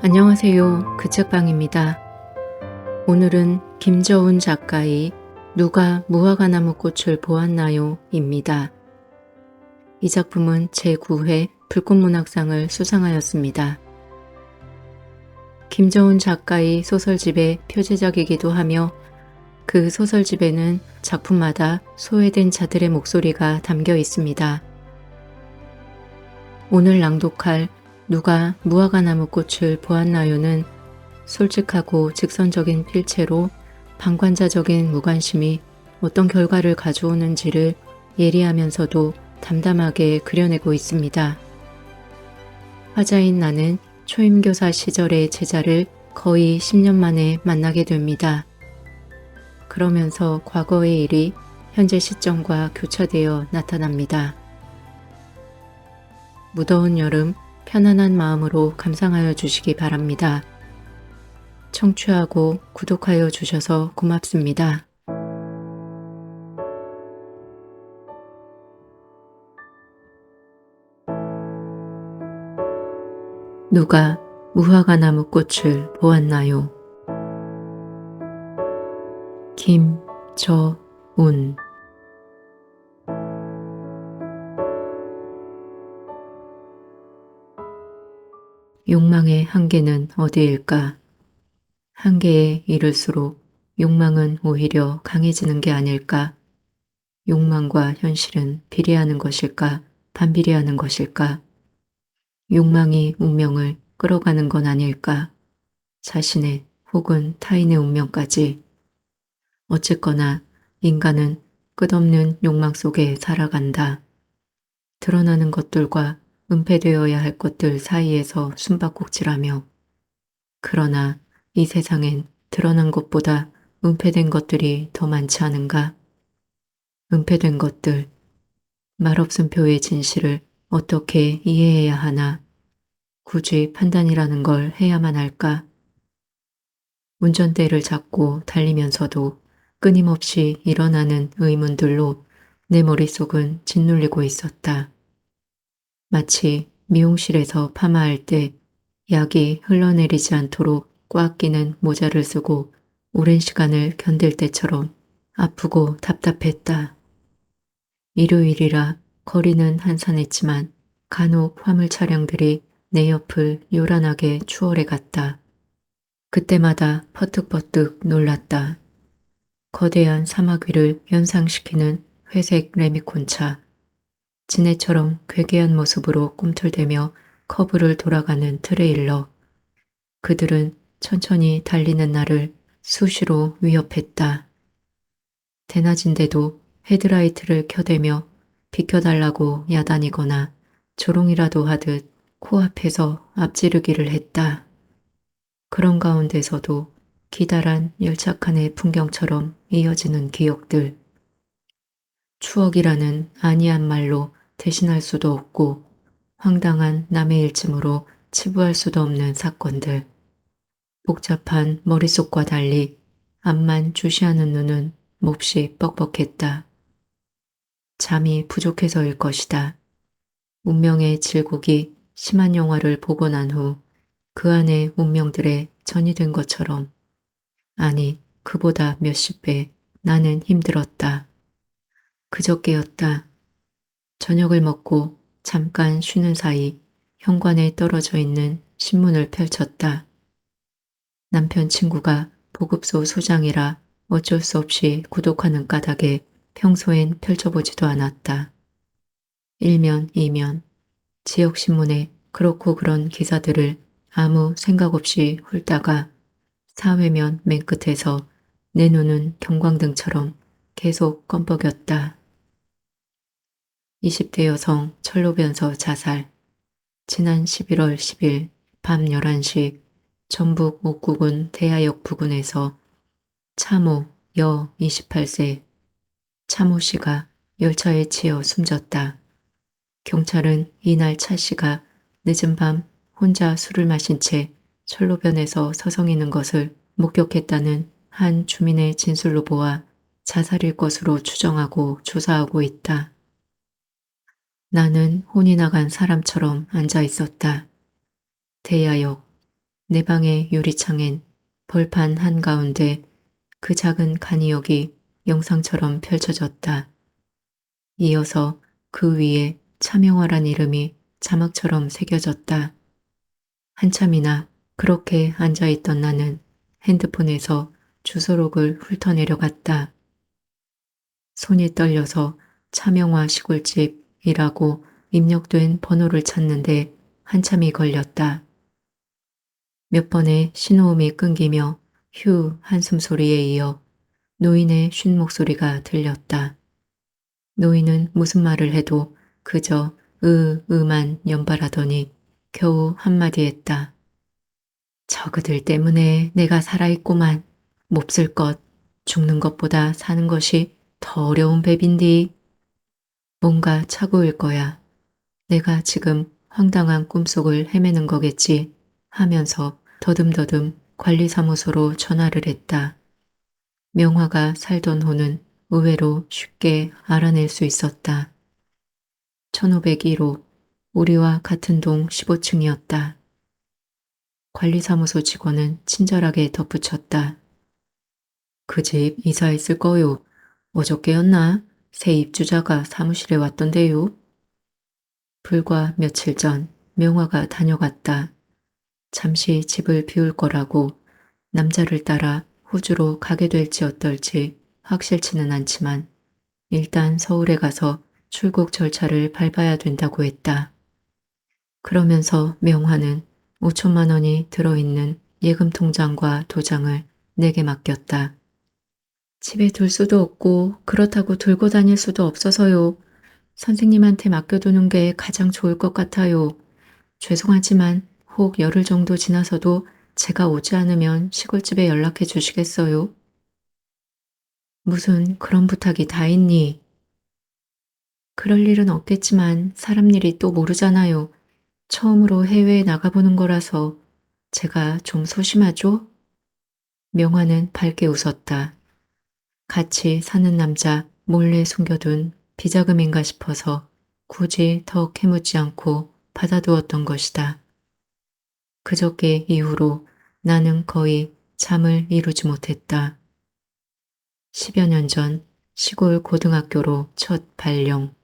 안녕하세요. 그 책방입니다. 오늘은 김저운 작가의 누가 무화과나무 꽃을 보았나요? 입니다. 이 작품은 제9회 불꽃문학상을 수상하였습니다. 김저운 작가의 소설집의 표제작이기도 하며 그 소설집에는 작품마다 소외된 자들의 목소리가 담겨 있습니다. 오늘 낭독할 누가 무화과나무 꽃을 보았나요는 솔직하고 직선적인 필체로 방관자적인 무관심이 어떤 결과를 가져오는지를 예리하면서도 담담하게 그려내고 있습니다. 화자인 나는 초임교사 시절의 제자를 거의 10년 만에 만나게 됩니다. 그러면서 과거의 일이 현재 시점과 교차되어 나타납니다. 무더운 여름 편안한 마음으로 감상하여 주시기 바랍니다. 청취하고 구독하여 주셔서 고맙습니다. 누가 무화과나무 꽃을 보았나요? 김저운. 욕망의 한계는 어디일까? 한계에 이를수록 욕망은 오히려 강해지는 게 아닐까? 욕망과 현실은 비례하는 것일까? 반비례하는 것일까? 욕망이 운명을 끌어가는 건 아닐까? 자신의 혹은 타인의 운명까지. 어쨌거나 인간은 끝없는 욕망 속에 살아간다. 드러나는 것들과 은폐되어야 할 것들 사이에서 숨바꼭질하며. 그러나 이 세상엔 드러난 것보다 은폐된 것들이 더 많지 않은가? 은폐된 것들, 말없은 표의 진실을 어떻게 이해해야 하나? 굳이 판단이라는 걸 해야만 할까? 운전대를 잡고 달리면서도 끊임없이 일어나는 의문들로 내 머릿속은 짓눌리고 있었다. 마치 미용실에서 파마할 때 약이 흘러내리지 않도록 꽉 끼는 모자를 쓰고 오랜 시간을 견딜 때처럼 아프고 답답했다. 일요일이라 거리는 한산했지만 간혹 화물 차량들이 내 옆을 요란하게 추월해 갔다. 그때마다 퍼뜩퍼뜩 놀랐다. 거대한 사막 위를 연상시키는 회색 레미콘차. 지네처럼 괴괴한 모습으로 꿈틀대며 커브를 돌아가는 트레일러. 그들은 천천히 달리는 나를 수시로 위협했다. 대낮인데도 헤드라이트를 켜대며 비켜달라고 야단이거나 조롱이라도 하듯 코앞에서 앞지르기를 했다. 그런 가운데서도 기다란 열차칸의 풍경처럼 이어지는 기억들. 추억이라는 아니한 말로 대신할 수도 없고 황당한 남의 일침으로 치부할 수도 없는 사건들. 복잡한 머릿속과 달리 앞만 주시하는 눈은 몹시 뻑뻑했다. 잠이 부족해서일 것이다. 운명의 질곡이 심한 영화를 보고 난 후 그 안의 운명들에 전이 된 것처럼, 아니 그보다 몇십 배 나는 힘들었다. 그저께였다. 저녁을 먹고 잠깐 쉬는 사이 현관에 떨어져 있는 신문을 펼쳤다. 남편 친구가 보급소 소장이라 어쩔 수 없이 구독하는 까닭에 평소엔 펼쳐보지도 않았다. 일면, 이면, 지역신문에 그렇고 그런 기사들을 아무 생각 없이 훑다가 사회면 맨 끝에서 내 눈은 경광등처럼 계속 껌뻑였다. 20대 여성 철로변서 자살. 지난 11월 10일 밤 11시 전북 옥구군 대하역 부근에서 차모 여 28세 차모 씨가 열차에 치여 숨졌다. 경찰은 이날 차 씨가 늦은 밤 혼자 술을 마신 채 철로변에서 서성이는 것을 목격했다는 한 주민의 진술로 보아 자살일 것으로 추정하고 조사하고 있다. 나는 혼이 나간 사람처럼 앉아 있었다. 대야역. 내 방의 유리창엔 벌판 한가운데 그 작은 간이역이 영상처럼 펼쳐졌다. 이어서 그 위에 차명화란 이름이 자막처럼 새겨졌다. 한참이나 그렇게 앉아있던 나는 핸드폰에서 주소록을 훑어내려갔다. 손이 떨려서 차명화 시골집이라고 입력된 번호를 찾는데 한참이 걸렸다. 몇 번의 신호음이 끊기며 휴 한숨 소리에 이어 노인의 쉰 목소리가 들렸다. 노인은 무슨 말을 해도 그저 으만 연발하더니 겨우 한마디 했다. 저그들 때문에 내가 살아있구만. 몹쓸 것, 죽는 것보다 사는 것이 더 어려운 법인디. 뭔가 착오일 거야. 내가 지금 황당한 꿈속을 헤매는 거겠지 하면서 더듬더듬 관리사무소로 전화를 했다. 명화가 살던 호는 의외로 쉽게 알아낼 수 있었다. 1501호, 우리와 같은 동 15층이었다. 관리사무소 직원은 친절하게 덧붙였다. 그 집 이사했을 거요. 어저께였나? 새 입주자가 사무실에 왔던데요. 불과 며칠 전 명화가 다녀갔다. 잠시 집을 비울 거라고 남자를 따라 호주로 가게 될지 어떨지 확실치는 않지만 일단 서울에 가서 출국 절차를 밟아야 된다고 했다. 그러면서 명화는 5천만 원이 들어있는 예금 통장과 도장을 내게 맡겼다. 집에 둘 수도 없고 그렇다고 들고 다닐 수도 없어서요. 선생님한테 맡겨두는 게 가장 좋을 것 같아요. 죄송하지만 혹 열흘 정도 지나서도 제가 오지 않으면 시골집에 연락해 주시겠어요? 무슨 그런 부탁이 다 있니? 그럴 일은 없겠지만 사람 일이 또 모르잖아요. 처음으로 해외에 나가보는 거라서 제가 좀 소심하죠? 명화는 밝게 웃었다. 같이 사는 남자 몰래 숨겨둔 비자금인가 싶어서 굳이 더 캐묻지 않고 받아두었던 것이다. 그저께 이후로 나는 거의 잠을 이루지 못했다. 10여 년 전 시골 고등학교로 첫 발령.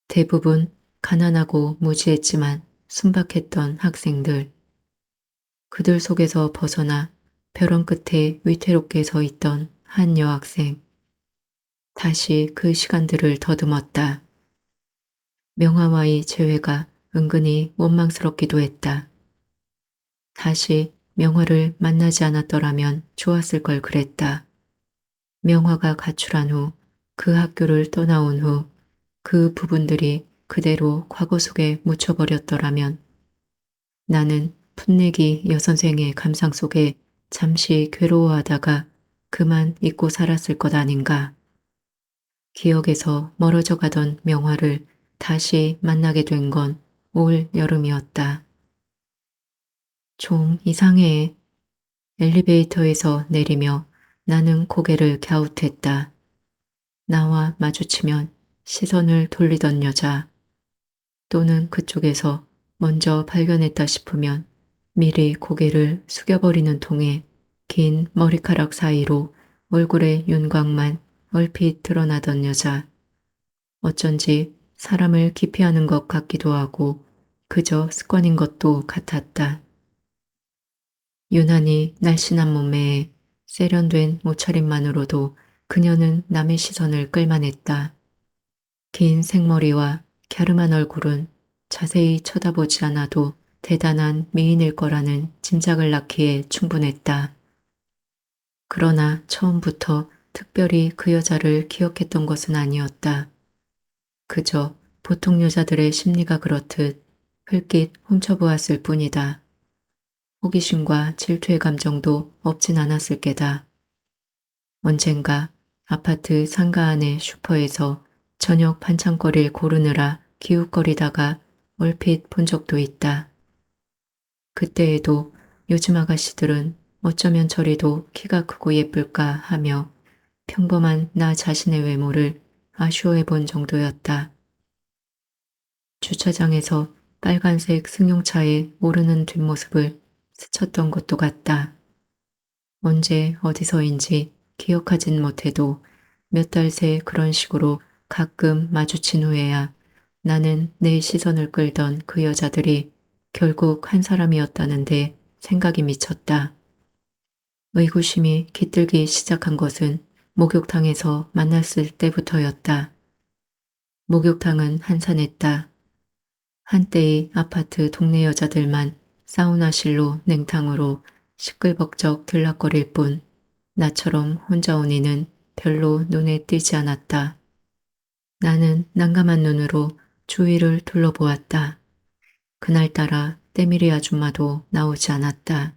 대부분 가난하고 무지했지만 순박했던 학생들. 그들 속에서 벗어나 벼랑 끝에 위태롭게 서 있던 한 여학생. 다시 그 시간들을 더듬었다. 명화와의 재회가 은근히 원망스럽기도 했다. 다시 명화를 만나지 않았더라면 좋았을 걸 그랬다. 명화가 가출한 후, 그 학교를 떠나온 후, 그 부분들이 그대로 과거 속에 묻혀버렸더라면 나는 풋내기 여선생의 감상 속에 잠시 괴로워하다가 그만 잊고 살았을 것 아닌가. 기억에서 멀어져 가던 명화를 다시 만나게 된 건 올 여름이었다. 좀 이상해. 엘리베이터에서 내리며 나는 고개를 갸웃했다. 나와 마주치면 시선을 돌리던 여자 또는 그쪽에서 먼저 발견했다 싶으면 미리 고개를 숙여버리는 통에 긴 머리카락 사이로 얼굴의 윤곽만 얼핏 드러나던 여자. 어쩐지 사람을 기피하는 것 같기도 하고 그저 습관인 것도 같았다. 유난히 날씬한 몸매에 세련된 옷차림만으로도 그녀는 남의 시선을 끌만했다. 긴 생머리와 갸름한 얼굴은 자세히 쳐다보지 않아도 대단한 미인일 거라는 짐작을 낳기에 충분했다. 그러나 처음부터 특별히 그 여자를 기억했던 것은 아니었다. 그저 보통 여자들의 심리가 그렇듯 흘낏 훔쳐보았을 뿐이다. 호기심과 질투의 감정도 없진 않았을 게다. 언젠가 아파트 상가 안의 슈퍼에서 저녁 반찬거리를 고르느라 기웃거리다가 얼핏 본 적도 있다. 그때에도 요즘 아가씨들은 어쩌면 저리도 키가 크고 예쁠까 하며 평범한 나 자신의 외모를 아쉬워해 본 정도였다. 주차장에서 빨간색 승용차에 오르는 뒷모습을 스쳤던 것도 같다. 언제 어디서인지 기억하진 못해도 몇 달 새 그런 식으로 가끔 마주친 후에야 나는 내 시선을 끌던 그 여자들이 결국 한 사람이었다는데 생각이 미쳤다. 의구심이 깃들기 시작한 것은 목욕탕에서 만났을 때부터였다. 목욕탕은 한산했다. 한때의 아파트 동네 여자들만 사우나실로 냉탕으로 시끌벅적 들락거릴 뿐 나처럼 혼자 온 이는 별로 눈에 띄지 않았다. 나는 난감한 눈으로 주위를 둘러보았다. 그날따라 때밀이 아줌마도 나오지 않았다.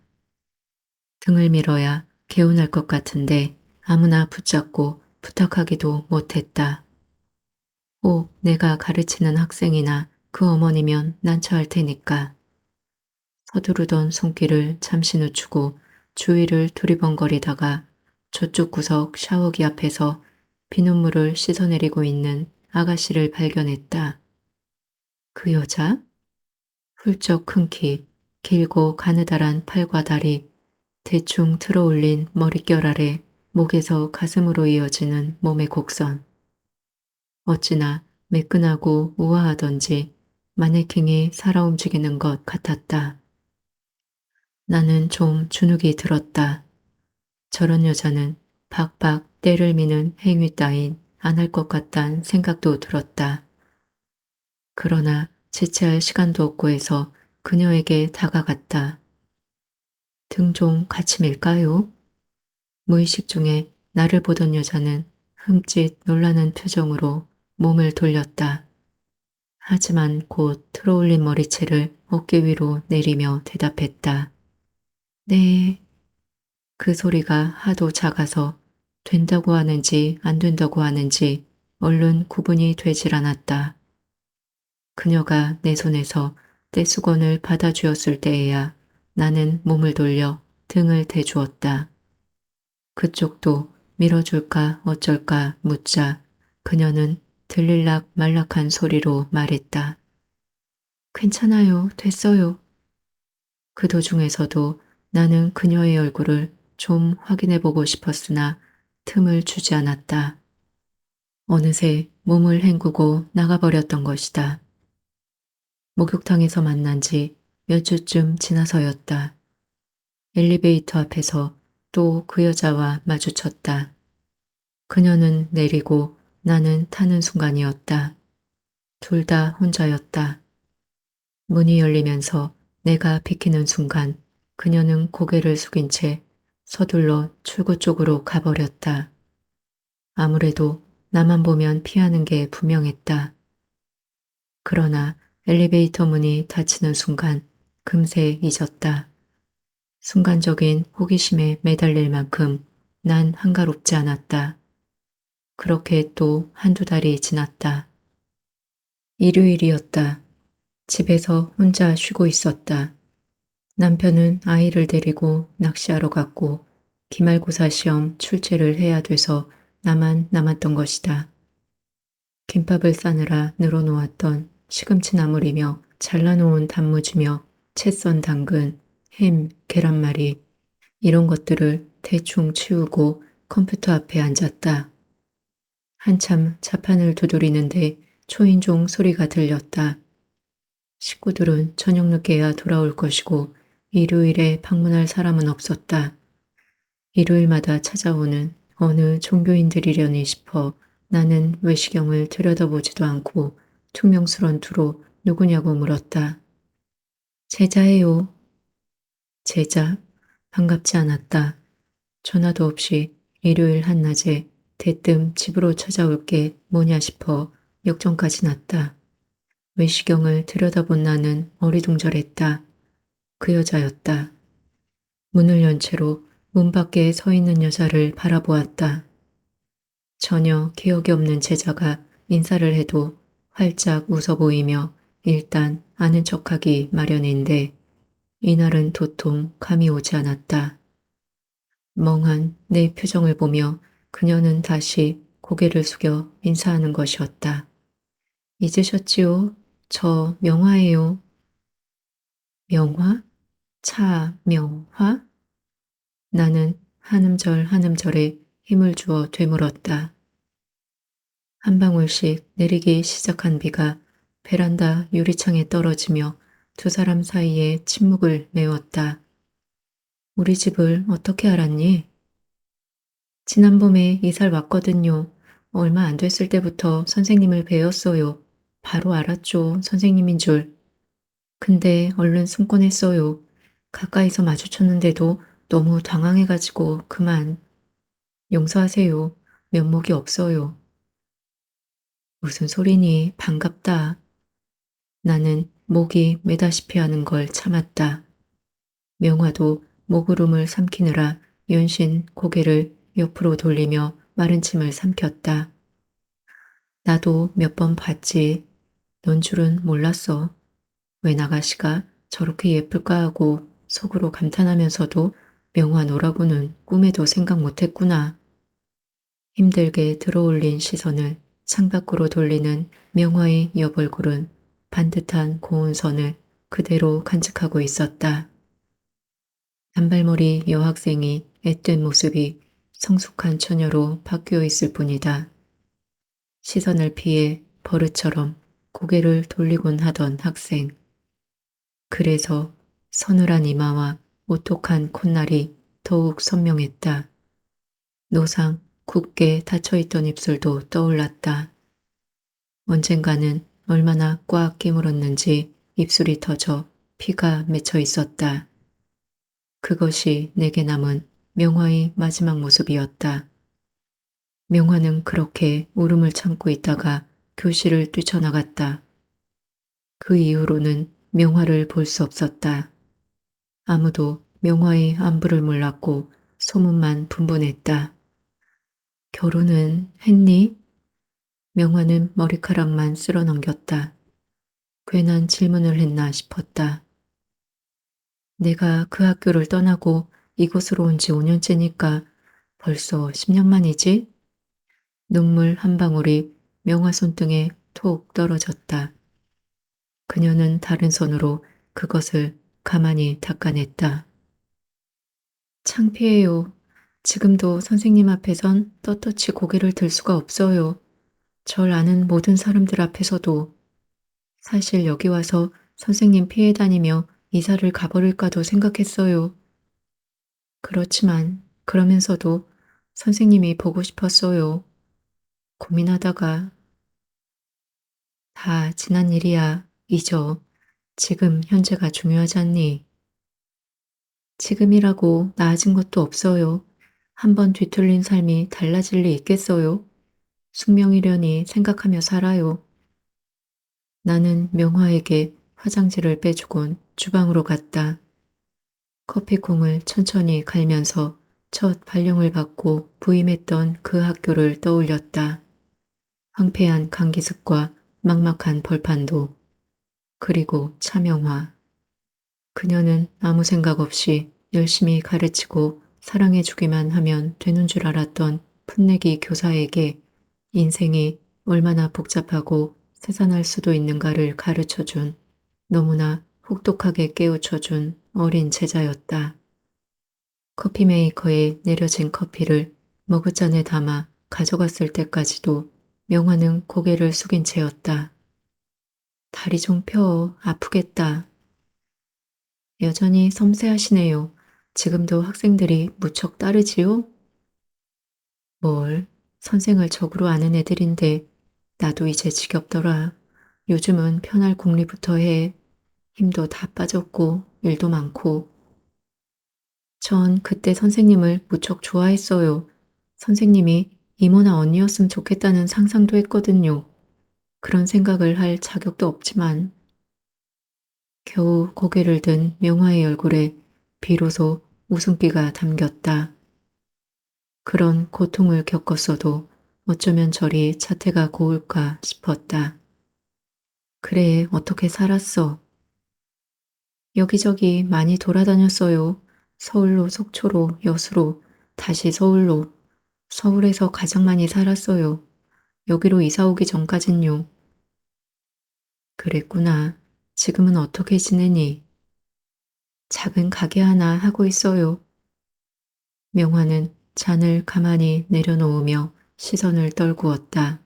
등을 밀어야 개운할 것 같은데 아무나 붙잡고 부탁하기도 못했다. 꼭 내가 가르치는 학생이나 그 어머니면 난처할 테니까. 서두르던 손길을 잠시 늦추고 주위를 두리번거리다가 저쪽 구석 샤워기 앞에서 비눗물을 씻어내리고 있는 아가씨를 발견했다. 그 여자? 훌쩍 큰 키, 길고 가느다란 팔과 다리, 대충 틀어올린 머릿결 아래 목에서 가슴으로 이어지는 몸의 곡선. 어찌나 매끈하고 우아하던지 마네킹이 살아 움직이는 것 같았다. 나는 좀 주눅이 들었다. 저런 여자는 박박 때를 미는 행위 따윈 안 할 것 같단 생각도 들었다. 그러나 지체할 시간도 없고 해서 그녀에게 다가갔다. 등 좀 같이 밀까요? 무의식 중에 나를 보던 여자는 흠칫 놀라는 표정으로 몸을 돌렸다. 하지만 곧 틀어올린 머리채를 어깨 위로 내리며 대답했다. 네. 그 소리가 하도 작아서 된다고 하는지 안 된다고 하는지 얼른 구분이 되질 않았다. 그녀가 내 손에서 떼수건을 받아주었을 때에야 나는 몸을 돌려 등을 대주었다. 그쪽도 밀어줄까 어쩔까 묻자 그녀는 들릴락 말락한 소리로 말했다. 괜찮아요. 됐어요. 그 도중에서도 나는 그녀의 얼굴을 좀 확인해 보고 싶었으나 틈을 주지 않았다. 어느새 몸을 헹구고 나가버렸던 것이다. 목욕탕에서 만난 지 몇 주쯤 지나서였다. 엘리베이터 앞에서 또 그 여자와 마주쳤다. 그녀는 내리고 나는 타는 순간이었다. 둘 다 혼자였다. 문이 열리면서 내가 비키는 순간 그녀는 고개를 숙인 채 서둘러 출구 쪽으로 가버렸다. 아무래도 나만 보면 피하는 게 분명했다. 그러나 엘리베이터 문이 닫히는 순간 금세 잊었다. 순간적인 호기심에 매달릴 만큼 난 한가롭지 않았다. 그렇게 또 한두 달이 지났다. 일요일이었다. 집에서 혼자 쉬고 있었다. 남편은 아이를 데리고 낚시하러 갔고 기말고사 시험 출제를 해야 돼서 나만 남았던 것이다. 김밥을 싸느라 늘어놓았던 시금치 나물이며 잘라놓은 단무지며 채 썬 당근, 햄, 계란말이 이런 것들을 대충 치우고 컴퓨터 앞에 앉았다. 한참 자판을 두드리는데 초인종 소리가 들렸다. 식구들은 저녁 늦게야 돌아올 것이고 일요일에 방문할 사람은 없었다. 일요일마다 찾아오는 어느 종교인들이려니 싶어 나는 외시경을 들여다보지도 않고 퉁명스런 투로 누구냐고 물었다. 제자예요. 제자? 반갑지 않았다. 전화도 없이 일요일 한낮에 대뜸 집으로 찾아올 게 뭐냐 싶어 역정까지 났다. 외시경을 들여다본 나는 어리둥절했다. 그 여자였다. 문을 연 채로 문 밖에 서 있는 여자를 바라보았다. 전혀 기억이 없는 제자가 인사를 해도 활짝 웃어 보이며 일단 아는 척하기 마련인데 이날은 도통 감이 오지 않았다. 멍한 내 표정을 보며 그녀는 다시 고개를 숙여 인사하는 것이었다. 잊으셨지요? 저 명화예요. 명화? 차명화? 나는 한음절 한음절에 힘을 주어 되물었다. 한 방울씩 내리기 시작한 비가 베란다 유리창에 떨어지며 두 사람 사이에 침묵을 메웠다. 우리 집을 어떻게 알았니? 지난 봄에 이사를 왔거든요. 얼마 안 됐을 때부터 선생님을 배웠어요. 바로 알았죠. 선생님인 줄. 근데 얼른 숨곤 했어요. 가까이서 마주쳤는데도 너무 당황해가지고 그만. 용서하세요. 면목이 없어요. 무슨 소리니? 반갑다. 나는 목이 매다시피 하는 걸 참았다. 명화도 목구름을 삼키느라 연신 고개를 옆으로 돌리며 마른 침을 삼켰다. 나도 몇 번 봤지. 넌 줄은 몰랐어. 왜 나가시가 저렇게 예쁠까 하고 속으로 감탄하면서도 명화 너라고는 꿈에도 생각 못했구나. 힘들게 들어올린 시선을 창밖으로 돌리는 명화의 옆얼굴은 반듯한 고운 선을 그대로 간직하고 있었다. 단발머리 여학생이 앳된 모습이 성숙한 처녀로 바뀌어 있을 뿐이다. 시선을 피해 버릇처럼 고개를 돌리곤 하던 학생. 그래서 서늘한 이마와 오똑한 콧날이 더욱 선명했다. 노상 굳게 닫혀있던 입술도 떠올랐다. 언젠가는 얼마나 꽉 깨물었는지 입술이 터져 피가 맺혀 있었다. 그것이 내게 남은 명화의 마지막 모습이었다. 명화는 그렇게 울음을 참고 있다가 교실을 뛰쳐나갔다. 그 이후로는 명화를 볼 수 없었다. 아무도 명화의 안부를 몰랐고 소문만 분분했다. 결혼은 했니? 명화는 머리카락만 쓸어 넘겼다. 괜한 질문을 했나 싶었다. 내가 그 학교를 떠나고 이곳으로 온 지 5년째니까 벌써 10년 만이지? 눈물 한 방울이 명화 손등에 톡 떨어졌다. 그녀는 다른 손으로 그것을 가만히 닦아냈다. 창피해요. 지금도 선생님 앞에선 떳떳이 고개를 들 수가 없어요. 절 아는 모든 사람들 앞에서도. 사실 여기 와서 선생님 피해 다니며 이사를 가버릴까도 생각했어요. 그렇지만 그러면서도 선생님이 보고 싶었어요. 고민하다가 다 지난 일이야. 잊어. 지금 현재가 중요하지 않니? 지금이라고 나아진 것도 없어요. 한번 뒤틀린 삶이 달라질 리 있겠어요? 숙명이려니 생각하며 살아요. 나는 명화에게 화장지를 빼주곤 주방으로 갔다. 커피콩을 천천히 갈면서 첫 발령을 받고 부임했던 그 학교를 떠올렸다. 황폐한 강기습과 막막한 벌판도, 그리고 차명화. 그녀는 아무 생각 없이 열심히 가르치고 사랑해주기만 하면 되는 줄 알았던 풋내기 교사에게 인생이 얼마나 복잡하고 세산할 수도 있는가를 가르쳐준, 너무나 혹독하게 깨우쳐준 어린 제자였다. 커피 메이커에 내려진 커피를 머그잔에 담아 가져갔을 때까지도 명화는 고개를 숙인 채였다. 다리 좀 펴. 아프겠다. 여전히 섬세하시네요. 지금도 학생들이 무척 따르지요? 뭘, 선생을 적으로 아는 애들인데 나도 이제 지겹더라. 요즘은 편할 궁리부터 해. 힘도 다 빠졌고 일도 많고. 전 그때 선생님을 무척 좋아했어요. 선생님이 이모나 언니였으면 좋겠다는 상상도 했거든요. 그런 생각을 할 자격도 없지만 겨우 고개를 든 명화의 얼굴에 비로소 웃음기가 담겼다. 그런 고통을 겪었어도 어쩌면 저리 자태가 고울까 싶었다. 그래, 어떻게 살았어? 여기저기 많이 돌아다녔어요. 서울로, 속초로, 여수로, 다시 서울로. 서울에서 가장 많이 살았어요. 여기로 이사 오기 전까진요. 그랬구나. 지금은 어떻게 지내니? 작은 가게 하나 하고 있어요. 명화는 잔을 가만히 내려놓으며 시선을 떨구었다.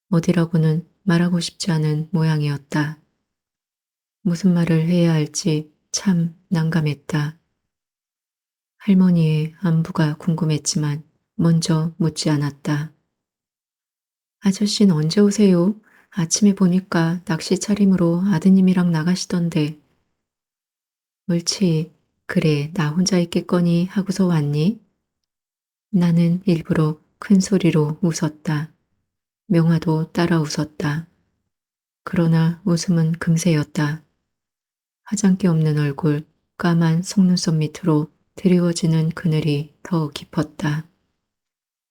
어디라고는 말하고 싶지 않은 모양이었다. 무슨 말을 해야 할지 참 난감했다. 할머니의 안부가 궁금했지만 먼저 묻지 않았다. 아저씨는 언제 오세요? 아침에 보니까 낚시 차림으로 아드님이랑 나가시던데. 옳지. 그래, 나 혼자 있겠거니 하고서 왔니? 나는 일부러 큰 소리로 웃었다. 명화도 따라 웃었다. 그러나 웃음은 금세였다. 화장기 없는 얼굴, 까만 속눈썹 밑으로 드리워지는 그늘이 더 깊었다.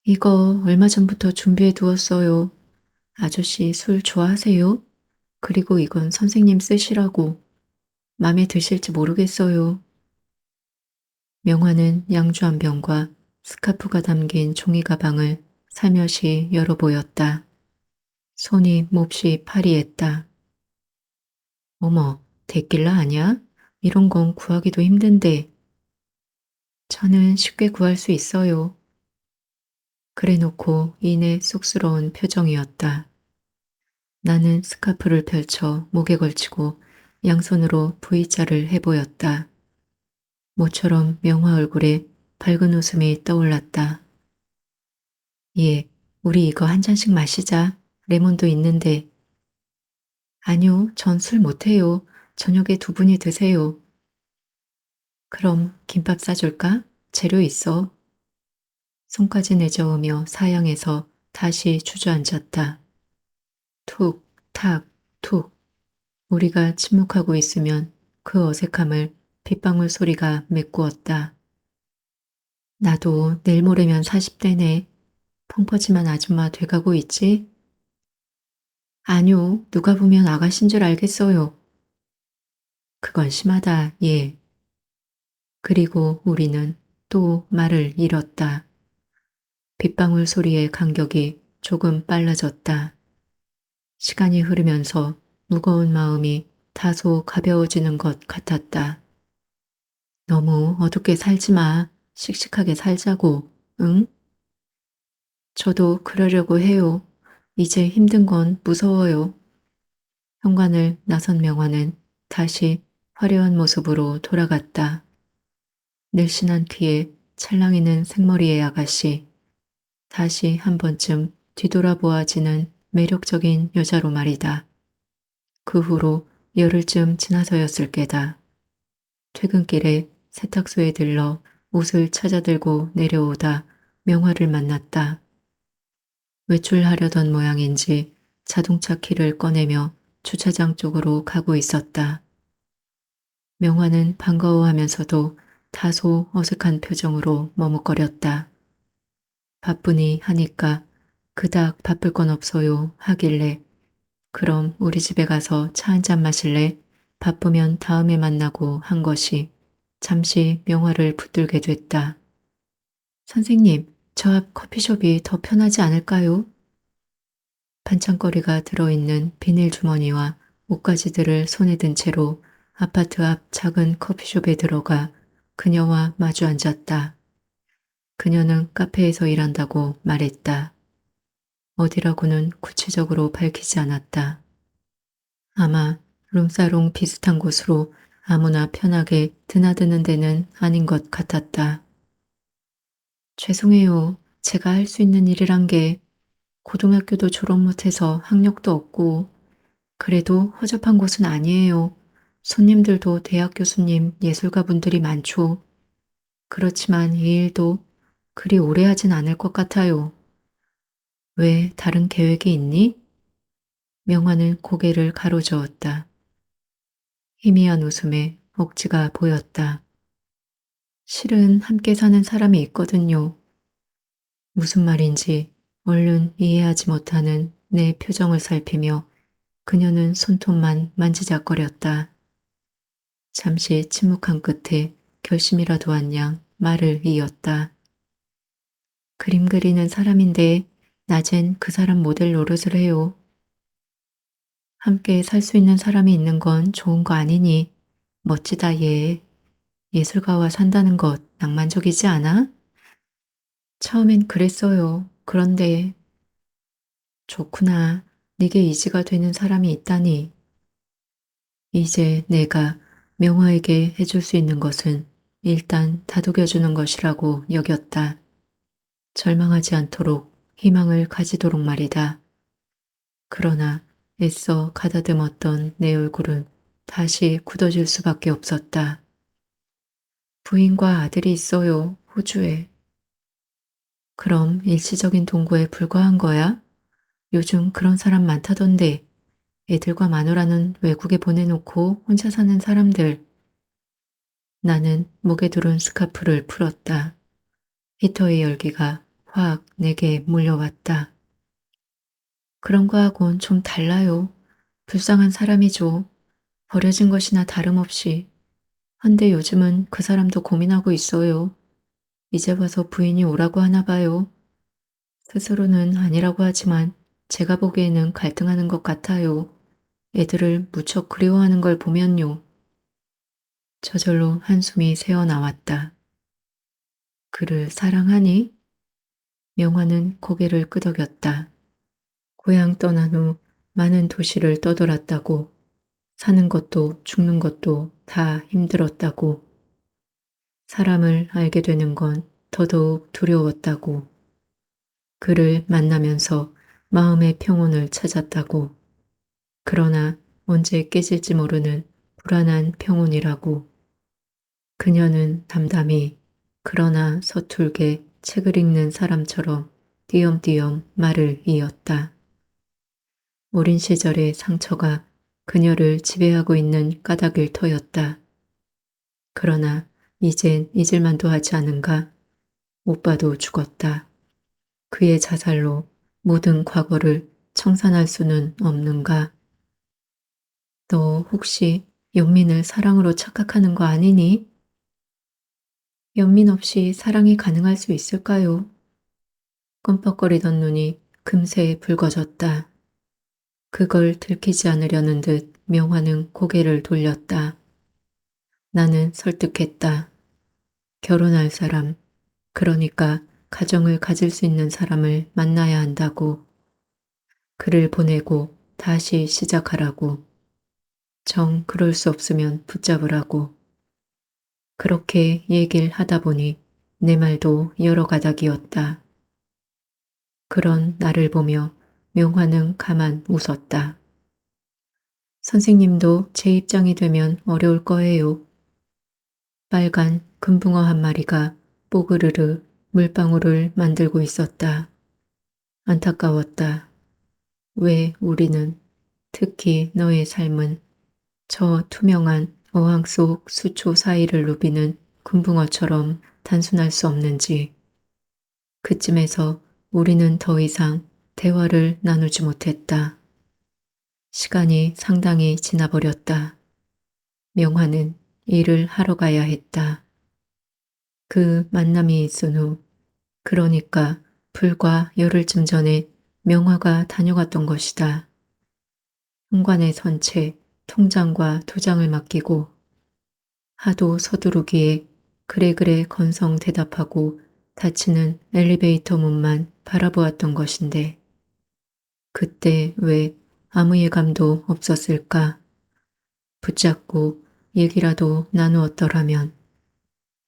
이거 얼마 전부터 준비해 두었어요. 아저씨 술 좋아하세요? 그리고 이건 선생님 쓰시라고. 맘에 드실지 모르겠어요. 명화는 양주 한 병과 스카프가 담긴 종이 가방을 살며시 열어 보였다. 손이 몹시 파리했다. 어머, 데킬라 아냐? 이런 건 구하기도 힘든데. 저는 쉽게 구할 수 있어요. 그래 놓고 이내 쑥스러운 표정이었다. 나는 스카프를 펼쳐 목에 걸치고 양손으로 V자를 해보였다. 모처럼 명화 얼굴에 밝은 웃음이 떠올랐다. 예, 우리 이거 한 잔씩 마시자. 레몬도 있는데. 아니요, 전 술 못해요. 저녁에 두 분이 드세요. 그럼 김밥 싸줄까? 재료 있어. 손까지 내저으며 사양해서 다시 주저앉았다. 툭, 탁, 툭. 우리가 침묵하고 있으면 그 어색함을 빗방울 소리가 메꾸었다. 나도 내일 모레면 40대네. 펑퍼짐한 아줌마 돼가고 있지? 아니요, 누가 보면 아가씨인 줄 알겠어요. 그건 심하다, 예. 그리고 우리는 또 말을 잃었다. 빗방울 소리의 간격이 조금 빨라졌다. 시간이 흐르면서 무거운 마음이 다소 가벼워지는 것 같았다. 너무 어둡게 살지 마. 씩씩하게 살자고, 응? 저도 그러려고 해요. 이제 힘든 건 무서워요. 현관을 나선 명화는 다시 화려한 모습으로 돌아갔다. 늘씬한 키에 찰랑이는 생머리의 아가씨. 다시 한 번쯤 뒤돌아보아지는 매력적인 여자로 말이다. 그 후로 열흘쯤 지나서였을 게다. 퇴근길에 세탁소에 들러 옷을 찾아들고 내려오다 명화를 만났다. 외출하려던 모양인지 자동차 키를 꺼내며 주차장 쪽으로 가고 있었다. 명화는 반가워하면서도 다소 어색한 표정으로 머뭇거렸다. 바쁘니 하니까 그닥 바쁠 건 없어요 하길래 그럼 우리 집에 가서 차 한잔 마실래? 바쁘면 다음에 만나고 한 것이 잠시 명화를 붙들게 됐다. 선생님, 저 앞 커피숍이 더 편하지 않을까요? 반찬거리가 들어있는 비닐 주머니와 옷가지들을 손에 든 채로 아파트 앞 작은 커피숍에 들어가 그녀와 마주 앉았다. 그녀는 카페에서 일한다고 말했다. 어디라고는 구체적으로 밝히지 않았다. 아마 룸사롱 비슷한 곳으로 아무나 편하게 드나드는 데는 아닌 것 같았다. 죄송해요. 제가 할 수 있는 일이란 게 고등학교도 졸업 못해서 학력도 없고 그래도 허접한 곳은 아니에요. 손님들도 대학 교수님, 예술가 분들이 많죠. 그렇지만 이 일도 그리 오래 하진 않을 것 같아요. 왜 다른 계획이 있니? 명화는 고개를 가로저었다. 희미한 웃음에 억지가 보였다. 실은 함께 사는 사람이 있거든요. 무슨 말인지 얼른 이해하지 못하는 내 표정을 살피며 그녀는 손톱만 만지작거렸다. 잠시 침묵한 끝에 결심이라도 한 양 말을 이었다. 그림 그리는 사람인데 낮엔 그 사람 모델 노릇을 해요. 함께 살 수 있는 사람이 있는 건 좋은 거 아니니 멋지다 얘. 예술가와 산다는 것 낭만적이지 않아? 처음엔 그랬어요. 그런데 좋구나. 네게 이지가 되는 사람이 있다니. 이제 내가 명화에게 해줄 수 있는 것은 일단 다독여주는 것이라고 여겼다. 절망하지 않도록 희망을 가지도록 말이다. 그러나 애써 가다듬었던 내 얼굴은 다시 굳어질 수밖에 없었다. 부인과 아들이 있어요, 호주에. 그럼 일시적인 동거에 불과한 거야? 요즘 그런 사람 많다던데. 애들과 마누라는 외국에 보내놓고 혼자 사는 사람들. 나는 목에 두른 스카프를 풀었다. 히터의 열기가 확 내게 물려왔다. 그런 거하곤 좀 달라요. 불쌍한 사람이죠. 버려진 것이나 다름없이. 헌데 요즘은 그 사람도 고민하고 있어요. 이제 와서 부인이 오라고 하나 봐요. 스스로는 아니라고 하지만 제가 보기에는 갈등하는 것 같아요. 애들을 무척 그리워하는 걸 보면요. 저절로 한숨이 새어나왔다. 그를 사랑하니? 명화는 고개를 끄덕였다. 고향 떠난 후 많은 도시를 떠돌았다고, 사는 것도 죽는 것도 다 힘들었다고, 사람을 알게 되는 건 더더욱 두려웠다고, 그를 만나면서 마음의 평온을 찾았다고, 그러나 언제 깨질지 모르는 불안한 평온이라고. 그녀는 담담히 그러나 서툴게 책을 읽는 사람처럼 띄엄띄엄 말을 이었다. 어린 시절의 상처가 그녀를 지배하고 있는 까닭일 터였다. 그러나 이젠 잊을만도 하지 않은가? 오빠도 죽었다. 그의 자살로 모든 과거를 청산할 수는 없는가? 너 혹시 연민을 사랑으로 착각하는 거 아니니? 연민 없이 사랑이 가능할 수 있을까요? 껌뻑거리던 눈이 금세 붉어졌다. 그걸 들키지 않으려는 듯 명화는 고개를 돌렸다. 나는 설득했다. 결혼할 사람, 그러니까 가정을 가질 수 있는 사람을 만나야 한다고. 그를 보내고 다시 시작하라고. 정 그럴 수 없으면 붙잡으라고. 그렇게 얘기를 하다 보니 내 말도 여러 가닥이었다. 그런 나를 보며 명화는 가만 웃었다. 선생님도 제 입장이 되면 어려울 거예요. 빨간 금붕어 한 마리가 뽀그르르 물방울을 만들고 있었다. 안타까웠다. 왜 우리는, 특히 너의 삶은 저 투명한 어항 속 수초 사이를 누비는 금붕어처럼 단순할 수 없는지. 그쯤에서 우리는 더 이상 대화를 나누지 못했다. 시간이 상당히 지나버렸다. 명화는 일을 하러 가야 했다. 그 만남이 있은 후, 그러니까 불과 열흘쯤 전에 명화가 다녀갔던 것이다. 현관에 선 채 통장과 도장을 맡기고 하도 서두르기에 그래 건성 대답하고 닫히는 엘리베이터 문만 바라보았던 것인데 그때 왜 아무 예감도 없었을까? 붙잡고 얘기라도 나누었더라면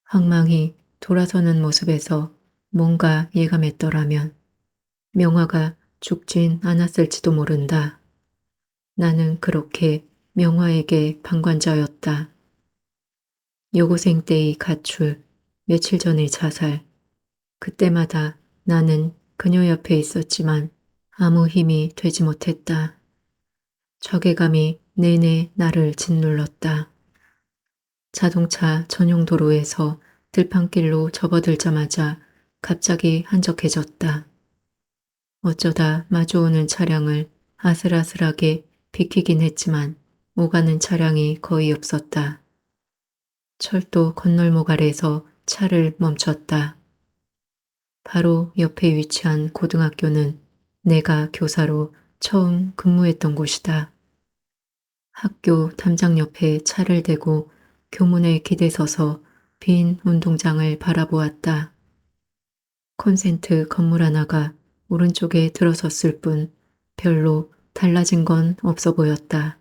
황망히 돌아서는 모습에서 뭔가 예감했더라면 명화가 죽진 않았을지도 모른다. 나는 그렇게 명화에게 방관자였다. 여고생 때의 가출, 며칠 전의 자살, 그때마다 나는 그녀 옆에 있었지만 아무 힘이 되지 못했다. 좌괴감이 내내 나를 짓눌렀다. 자동차 전용 도로에서 들판길로 접어들자마자 갑자기 한적해졌다. 어쩌다 마주오는 차량을 아슬아슬하게 비키긴 했지만 오가는 차량이 거의 없었다. 철도 건널목 아래서 차를 멈췄다. 바로 옆에 위치한 고등학교는 내가 교사로 처음 근무했던 곳이다. 학교 담장 옆에 차를 대고 교문에 기대서서 빈 운동장을 바라보았다. 콘센트 건물 하나가 오른쪽에 들어섰을 뿐 별로 달라진 건 없어 보였다.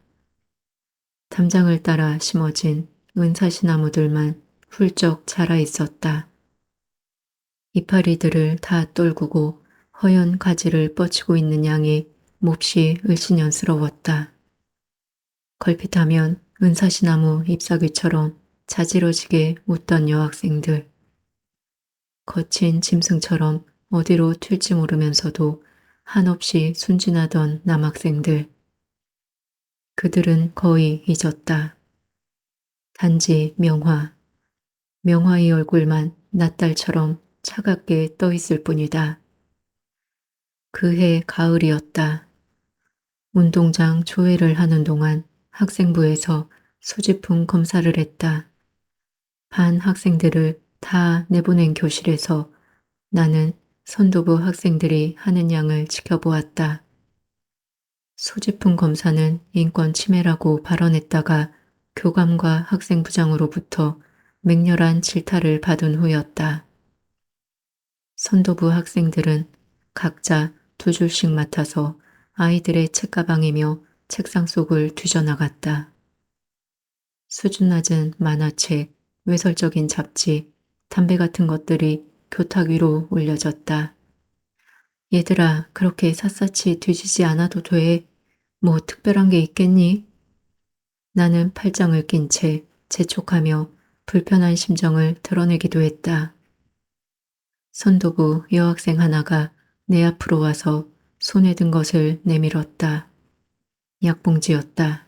담장을 따라 심어진 은사시나무들만 훌쩍 자라 있었다. 이파리들을 다 떨구고 허연 가지를 뻗치고 있는 양이 몹시 을씨년스러웠다. 걸핏하면 은사시나무 잎사귀처럼 자지러지게 웃던 여학생들. 거친 짐승처럼 어디로 튈지 모르면서도 한없이 순진하던 남학생들. 그들은 거의 잊었다. 단지 명화의 얼굴만 낫달처럼 차갑게 떠 있을 뿐이다. 그해 가을이었다. 운동장 조회를 하는 동안 학생부에서 소지품 검사를 했다. 반 학생들을 다 내보낸 교실에서 나는 선도부 학생들이 하는 양을 지켜보았다. 소지품 검사는 인권 침해라고 발언했다가 교감과 학생부장으로부터 맹렬한 질타를 받은 후였다. 선도부 학생들은 각자 두 줄씩 맡아서 아이들의 책가방이며 책상 속을 뒤져나갔다. 수준 낮은 만화책, 외설적인 잡지, 담배 같은 것들이 교탁 위로 올려졌다. 얘들아, 그렇게 샅샅이 뒤지지 않아도 돼. 뭐 특별한 게 있겠니? 나는 팔짱을 낀 채 재촉하며 불편한 심정을 드러내기도 했다. 선도부 여학생 하나가 내 앞으로 와서 손에 든 것을 내밀었다. 약봉지였다.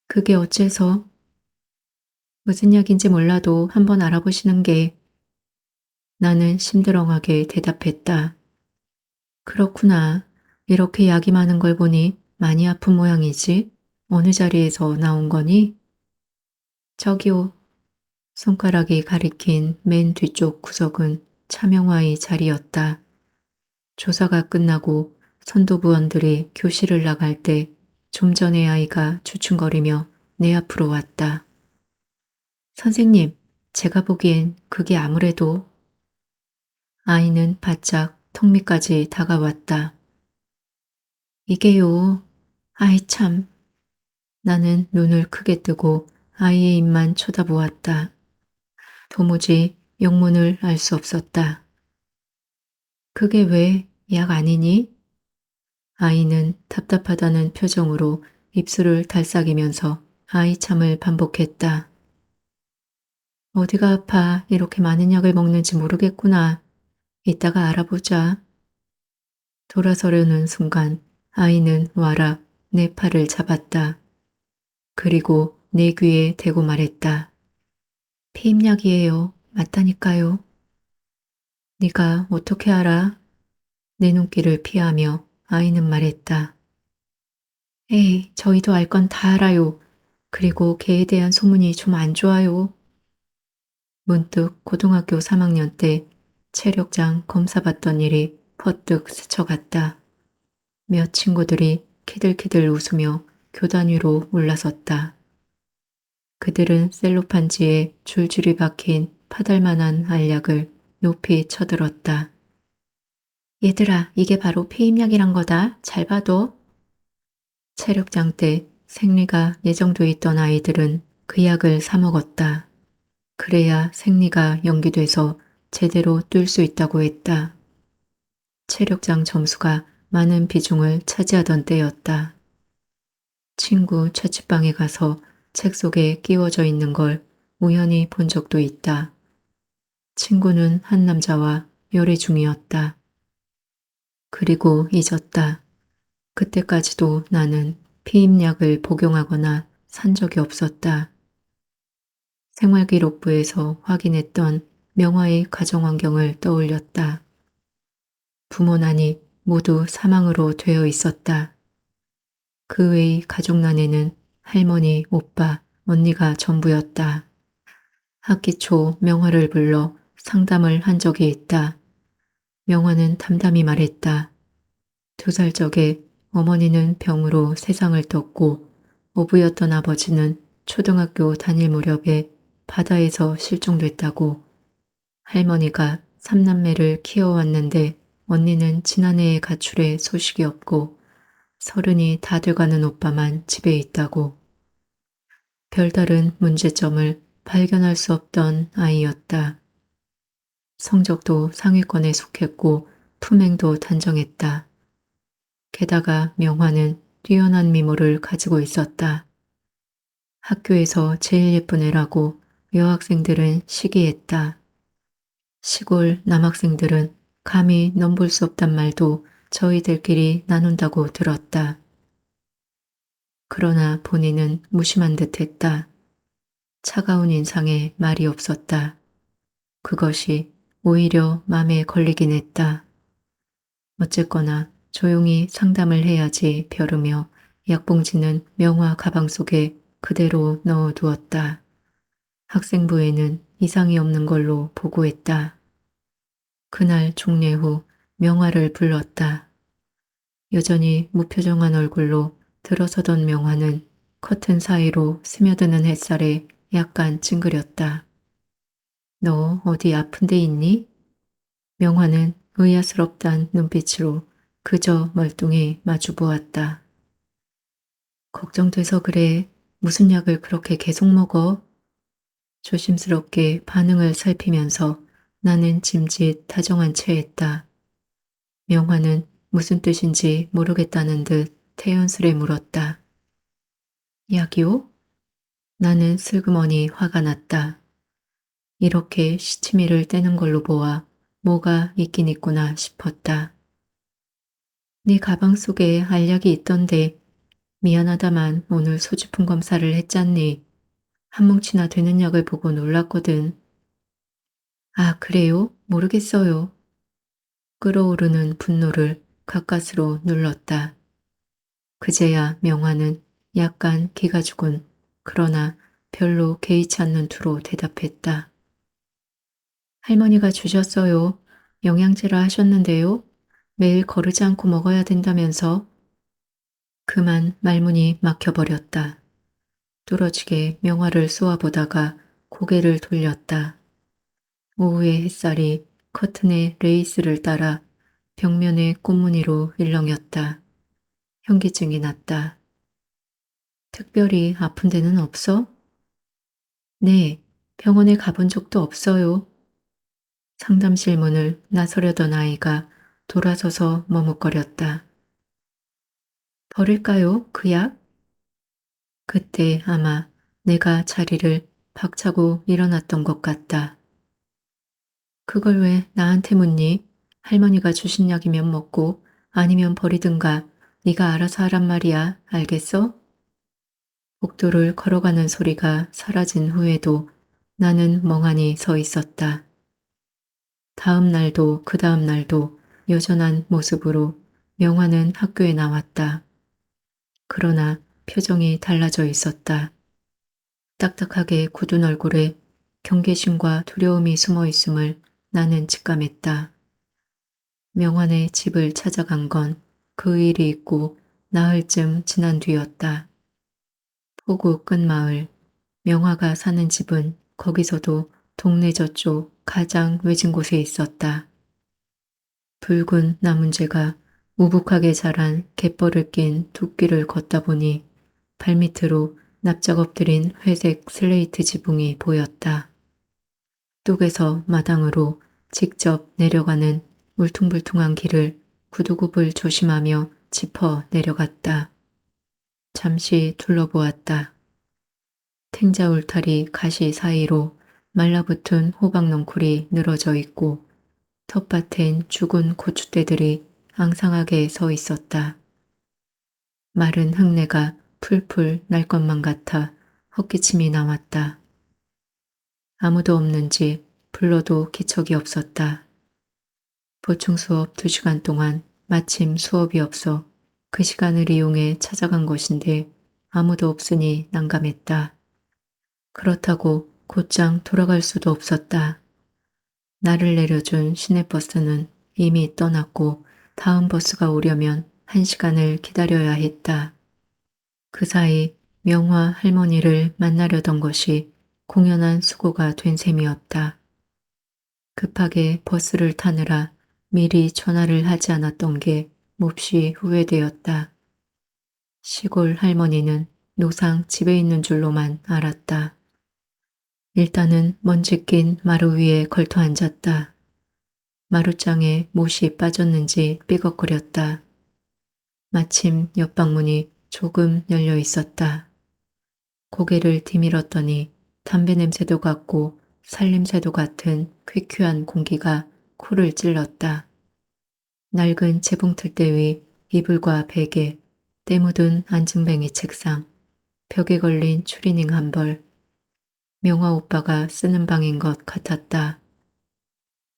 그게 어째서? 무슨 약인지 몰라도 한번 알아보시는 게. 나는 심드렁하게 대답했다. 그렇구나. 이렇게 약이 많은 걸 보니 많이 아픈 모양이지. 어느 자리에서 나온 거니? 저기요. 손가락이 가리킨 맨 뒤쪽 구석은 차명화의 자리였다. 조사가 끝나고 선도부원들이 교실을 나갈 때 좀 전에 아이가 주춤거리며 내 앞으로 왔다. 선생님, 제가 보기엔 그게 아무래도. 아이는 바짝 턱 밑까지 다가왔다. 이게요. 아이 참. 나는 눈을 크게 뜨고 아이의 입만 쳐다보았다. 도무지 영문을 알 수 없었다. 그게 왜 약 아니니? 아이는 답답하다는 표정으로 입술을 달싹이면서 아이 참을 반복했다. 어디가 아파 이렇게 많은 약을 먹는지 모르겠구나. 이따가 알아보자. 돌아서려는 순간 아이는 와락 내 팔을 잡았다. 그리고 내 귀에 대고 말했다. 피임약이에요. 맞다니까요. 네가 어떻게 알아? 내 눈길을 피하며 아이는 말했다. 에이, 저희도 알 건 다 알아요. 그리고 걔에 대한 소문이 좀 안 좋아요. 문득 고등학교 3학년 때 체력장 검사 받던 일이 퍼뜩 스쳐갔다. 몇 친구들이 키들키들 웃으며 교단 위로 올라섰다. 그들은 셀로판지에 줄줄이 박힌 파달만한 알약을 높이 쳐들었다. 얘들아, 이게 바로 폐임약이란 거다. 잘 봐도. 체력장 때 생리가 예정돼 있던 아이들은 그 약을 사 먹었다. 그래야 생리가 연기돼서 제대로 뛸 수 있다고 했다. 체력장 점수가 많은 비중을 차지하던 때였다. 친구 자취방에 가서 책 속에 끼워져 있는 걸 우연히 본 적도 있다. 친구는 한 남자와 열애 중이었다. 그리고 잊었다. 그때까지도 나는 피임약을 복용하거나 산 적이 없었다. 생활기록부에서 확인했던 명화의 가정환경을 떠올렸다. 부모난이 모두 사망으로 되어 있었다. 그 외의 가족난에는 할머니, 오빠, 언니가 전부였다. 학기 초 명화를 불러 상담을 한 적이 있다. 명화는 담담히 말했다. 2살 적에 어머니는 병으로 세상을 떴고 어부였던 아버지는 초등학교 다닐 무렵에 바다에서 실종됐다고. 할머니가 삼남매를 키워왔는데 언니는 지난해에 가출해 소식이 없고 30이 다 돼가는 오빠만 집에 있다고. 별다른 문제점을 발견할 수 없던 아이였다. 성적도 상위권에 속했고 품행도 단정했다. 게다가 명화는 뛰어난 미모를 가지고 있었다. 학교에서 제일 예쁜 애라고 여학생들은 시기했다. 시골 남학생들은 감히 넘볼 수 없단 말도 저희들끼리 나눈다고 들었다. 그러나 본인은 무심한 듯 했다. 차가운 인상에 말이 없었다. 그것이 오히려 맘에 걸리긴 했다. 어쨌거나 조용히 상담을 해야지 벼르며 약봉지는 명화 가방 속에 그대로 넣어두었다. 학생부에는 이상이 없는 걸로 보고했다. 그날 종례 후 명화를 불렀다. 여전히 무표정한 얼굴로 들어서던 명화는 커튼 사이로 스며드는 햇살에 약간 찡그렸다. 너 어디 아픈 데 있니? 명화는 의아스럽단 눈빛으로 그저 멀뚱히 마주 보았다. 걱정돼서 그래. 무슨 약을 그렇게 계속 먹어? 조심스럽게 반응을 살피면서 나는 짐짓 다정한 체했다. 명화는 무슨 뜻인지 모르겠다는 듯 태연스레 물었다. 약이요? 나는 슬그머니 화가 났다. 이렇게 시치미를 떼는 걸로 보아 뭐가 있긴 있구나 싶었다. 네 가방 속에 알약이 있던데 미안하다만 오늘 소지품 검사를 했잖니. 한 뭉치나 되는 약을 보고 놀랐거든. 아, 그래요? 모르겠어요. 끓어오르는 분노를 가까스로 눌렀다. 그제야 명화는 약간 기가 죽은 그러나 별로 개의치 않는 투로 대답했다. 할머니가 주셨어요. 영양제라 하셨는데요. 매일 거르지 않고 먹어야 된다면서. 그만 말문이 막혀버렸다. 뚫어지게 명화를 쏘아보다가 고개를 돌렸다. 오후의 햇살이 커튼의 레이스를 따라 벽면의 꽃무늬로 일렁였다. 현기증이 났다. 특별히 아픈 데는 없어? 네, 병원에 가본 적도 없어요. 상담실 문을 나서려던 아이가 돌아서서 머뭇거렸다. 버릴까요? 그 약? 그때 아마 내가 자리를 박차고 일어났던 것 같다. 그걸 왜 나한테 묻니? 할머니가 주신 약이면 먹고 아니면 버리든가 네가 알아서 하란 말이야. 알겠어? 복도를 걸어가는 소리가 사라진 후에도 나는 멍하니 서 있었다. 다음 날도 그 다음 날도 여전한 모습으로 명화는 학교에 나왔다. 그러나 표정이 달라져 있었다. 딱딱하게 굳은 얼굴에 경계심과 두려움이 숨어 있음을 나는 직감했다. 명환의 집을 찾아간 건 그 일이 있고 나흘쯤 지난 뒤였다. 포구 끝마을, 명화가 사는 집은 거기서도 동네 저쪽 가장 외진 곳에 있었다. 붉은 나문재가 우북하게 자란 갯벌을 낀 둑길을 걷다 보니 발밑으로 납작 엎드린 회색 슬레이트 지붕이 보였다. 뚝에서 마당으로 직접 내려가는 울퉁불퉁한 길을 구두굽을 조심하며 짚어 내려갔다. 잠시 둘러보았다. 탱자 울타리 가시 사이로 말라붙은 호박 넝쿨이 늘어져 있고 텃밭엔 죽은 고추대들이 앙상하게 서 있었다. 마른 흙내가 풀풀 날 것만 같아 헛기침이 나왔다. 아무도 없는지 불러도 기척이 없었다. 보충 수업 2시간 동안 마침 수업이 없어 그 시간을 이용해 찾아간 것인데 아무도 없으니 난감했다. 그렇다고 곧장 돌아갈 수도 없었다. 나를 내려준 시내버스는 이미 떠났고 다음 버스가 오려면 1시간을 기다려야 했다. 그 사이 명화 할머니를 만나려던 것이 공연한 수고가 된 셈이었다. 급하게 버스를 타느라 미리 전화를 하지 않았던 게 몹시 후회되었다. 시골 할머니는 노상 집에 있는 줄로만 알았다. 일단은 먼지 낀 마루 위에 걸터 앉았다. 마루장에 못이 빠졌는지 삐걱거렸다. 마침 옆방문이 조금 열려 있었다. 고개를 디밀었더니 담배 냄새도 같고 살냄새도 같은 퀴퀴한 공기가 코를 찔렀다. 낡은 재봉틀대 위 이불과 베개, 때 묻은 안증뱅이 책상, 벽에 걸린 추리닝 한 벌, 명화 오빠가 쓰는 방인 것 같았다.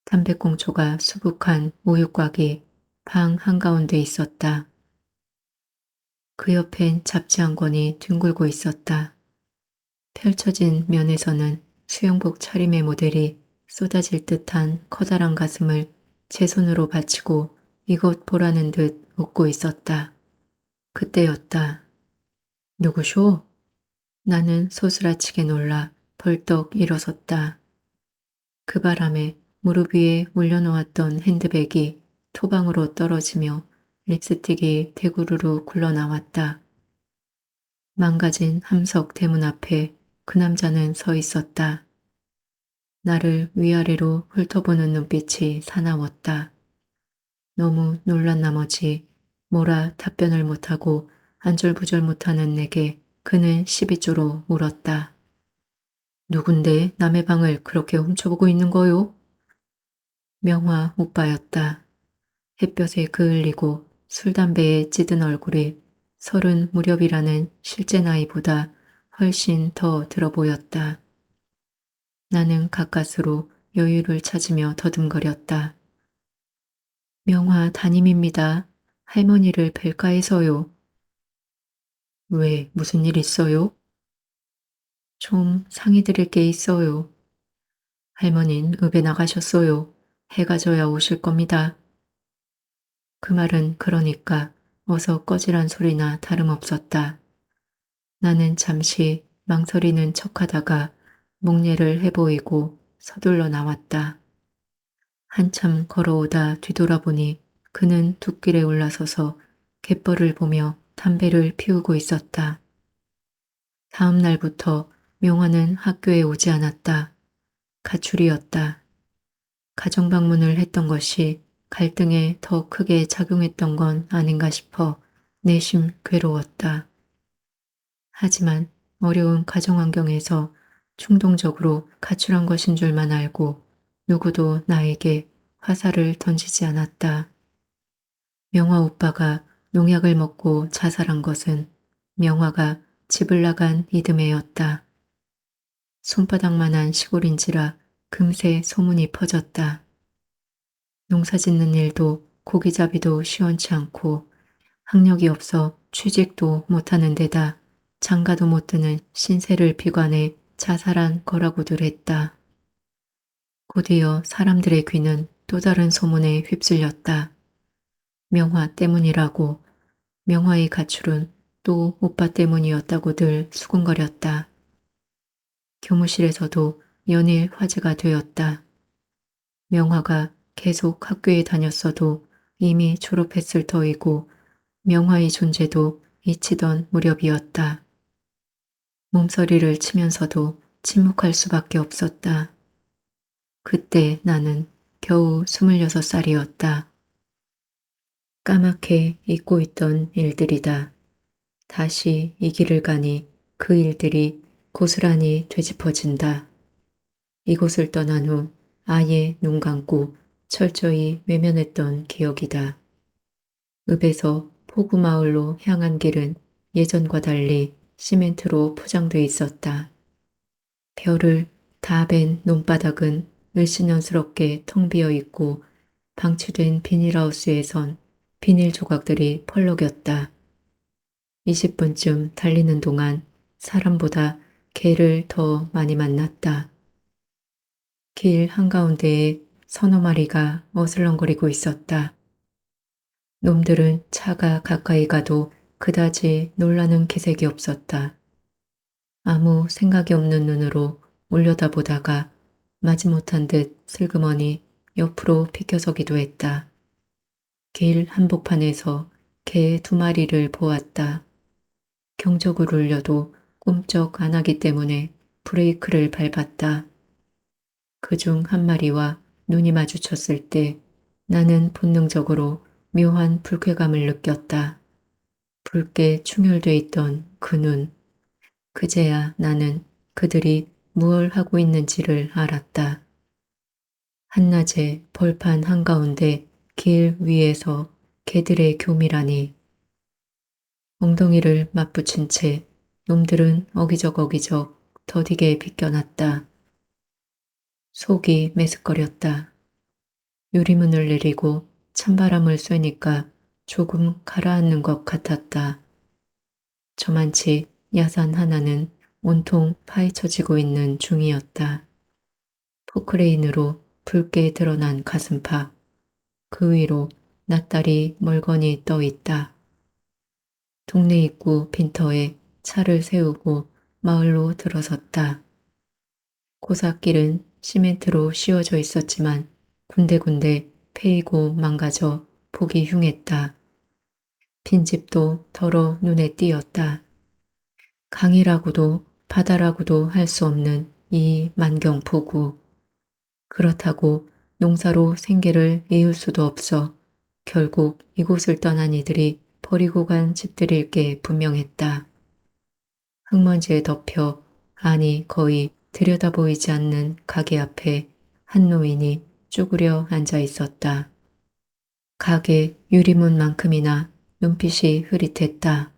담배꽁초가 수북한 우유곽이 방 한가운데 있었다. 그 옆엔 잡지 한 권이 뒹굴고 있었다. 펼쳐진 면에서는 수영복 차림의 모델이 쏟아질 듯한 커다란 가슴을 제 손으로 받치고 이것 보라는 듯 웃고 있었다. 그때였다. 누구쇼? 나는 소스라치게 놀라 벌떡 일어섰다. 그 바람에 무릎 위에 올려놓았던 핸드백이 토방으로 떨어지며 립스틱이 대구르르 굴러나왔다. 망가진 함석 대문 앞에 그 남자는 서 있었다. 나를 위아래로 훑어보는 눈빛이 사나웠다. 너무 놀란 나머지 뭐라 답변을 못하고 안절부절 못하는 내게 그는 12조로 물었다. 누군데 남의 방을 그렇게 훔쳐보고 있는 거요? 명화 오빠였다. 햇볕에 그을리고 술 담배에 찌든 얼굴이 30 무렵이라는 실제 나이보다 훨씬 더 들어 보였다. 나는 가까스로 여유를 찾으며 더듬거렸다. 명화 담임입니다. 할머니를 뵐까 해서요. 왜 무슨 일 있어요? 좀 상의 드릴 게 있어요. 할머닌 읍에 나가셨어요. 해가 져야 오실 겁니다. 그 말은 그러니까 어서 꺼지란 소리나 다름없었다. 나는 잠시 망설이는 척하다가 목례를 해보이고 서둘러 나왔다. 한참 걸어오다 뒤돌아보니 그는 둑길에 올라서서 갯벌을 보며 담배를 피우고 있었다. 다음 날부터 명화는 학교에 오지 않았다. 가출이었다. 가정방문을 했던 것이 갈등에 더 크게 작용했던 건 아닌가 싶어 내심 괴로웠다. 하지만 어려운 가정환경에서 충동적으로 가출한 것인 줄만 알고 누구도 나에게 화살을 던지지 않았다. 명화 오빠가 농약을 먹고 자살한 것은 명화가 집을 나간 이듬해였다. 손바닥만한 시골인지라 금세 소문이 퍼졌다. 농사짓는 일도 고기잡이도 시원치 않고 학력이 없어 취직도 못하는 데다 장가도 못 드는 신세를 비관해 자살한 거라고들 했다. 곧이어 사람들의 귀는 또 다른 소문에 휩쓸렸다. 명화 때문이라고. 명화의 가출은 또 오빠 때문이었다고들 수군거렸다. 교무실에서도 연일 화제가 되었다. 명화가 계속 학교에 다녔어도 이미 졸업했을 터이고 명화의 존재도 잊히던 무렵이었다. 몸서리를 치면서도 침묵할 수밖에 없었다. 그때 나는 겨우 26살이었다. 까맣게 잊고 있던 일들이다. 다시 이 길을 가니 그 일들이 고스란히 되짚어진다. 이곳을 떠난 후 아예 눈 감고 철저히 외면했던 기억이다. 읍에서 포구마을로 향한 길은 예전과 달리 시멘트로 포장돼 있었다. 별을 다 벤 논바닥은 을씨년스럽게 텅 비어 있고 방치된 비닐하우스에선 비닐 조각들이 펄럭였다. 20분쯤 달리는 동안 사람보다 개를 더 많이 만났다. 길 한가운데에 서너 마리가 어슬렁거리고 있었다. 놈들은 차가 가까이 가도 그다지 놀라는 기색이 없었다. 아무 생각이 없는 눈으로 올려다보다가 마지못한 듯 슬그머니 옆으로 비켜서기도 했다. 길 한복판에서 개 2마리를 보았다. 경적을 울려도 꼼짝 안 하기 때문에 브레이크를 밟았다. 그중 1마리와 눈이 마주쳤을 때 나는 본능적으로 묘한 불쾌감을 느꼈다. 붉게 충혈돼 있던 그 눈. 그제야 나는 그들이 무얼 하고 있는지를 알았다. 한낮에 벌판 한가운데 길 위에서 개들의 교미라니. 엉덩이를 맞붙인 채 놈들은 어기적어기적 더디게 비껴났다. 속이 메스꺼렸다. 유리문을 내리고 찬바람을 쐬니까 조금 가라앉는 것 같았다. 저만치 야산 하나는 온통 파헤쳐지고 있는 중이었다. 포크레인으로 붉게 드러난 가슴팍, 그 위로 낫다리 멀거니 떠 있다. 동네 입구 빈터에 차를 세우고 마을로 들어섰다. 고사길은 시멘트로 씌워져 있었지만 군데군데 패이고 망가져 보기 흉했다. 빈집도 더러 눈에 띄었다. 강이라고도 바다라고도 할 수 없는 이 만경포구. 그렇다고 농사로 생계를 이을 수도 없어 결국 이곳을 떠난 이들이 버리고 간 집들일 게 분명했다. 흙먼지에 덮여 아니 거의 들여다 보이지 않는 가게 앞에 한 노인이 쭈그려 앉아 있었다. 가게 유리문만큼이나 눈빛이 흐릿했다.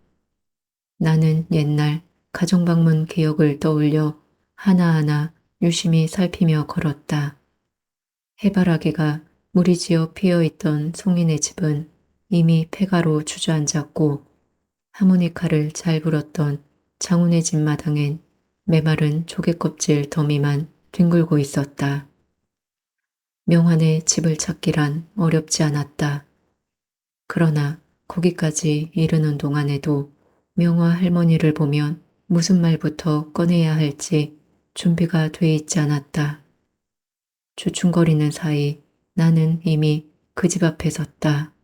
나는 옛날 가정방문 기억을 떠올려 하나하나 유심히 살피며 걸었다. 해바라기가 무리지어 피어있던 송이네 집은 이미 폐가로 주저앉았고 하모니카를 잘 불었던 장훈의 집 마당엔 메마른 조개껍질 더미만 뒹굴고 있었다. 명환의 집을 찾기란 어렵지 않았다. 그러나 거기까지 이르는 동안에도 명화 할머니를 보면 무슨 말부터 꺼내야 할지 준비가 돼 있지 않았다. 주춤거리는 사이 나는 이미 그 집 앞에 섰다.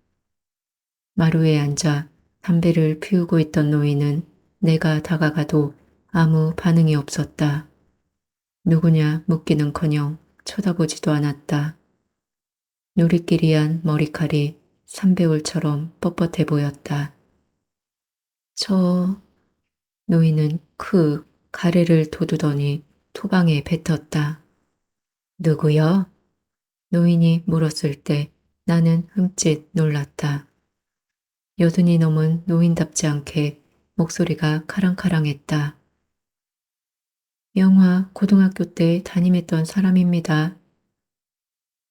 마루에 앉아 담배를 피우고 있던 노인은 내가 다가가도 아무 반응이 없었다. 누구냐 묻기는커녕 쳐다보지도 않았다. 누리끼리한 머리칼이 삼배울처럼 뻣뻣해 보였다. 저 노인은 크 가래를 돋우더니 토방에 뱉었다. 누구여? 노인이 물었을 때 나는 흠칫 놀랐다. 여든이 넘은 노인답지 않게 목소리가 카랑카랑했다. 영화 고등학교 때 담임했던 사람입니다.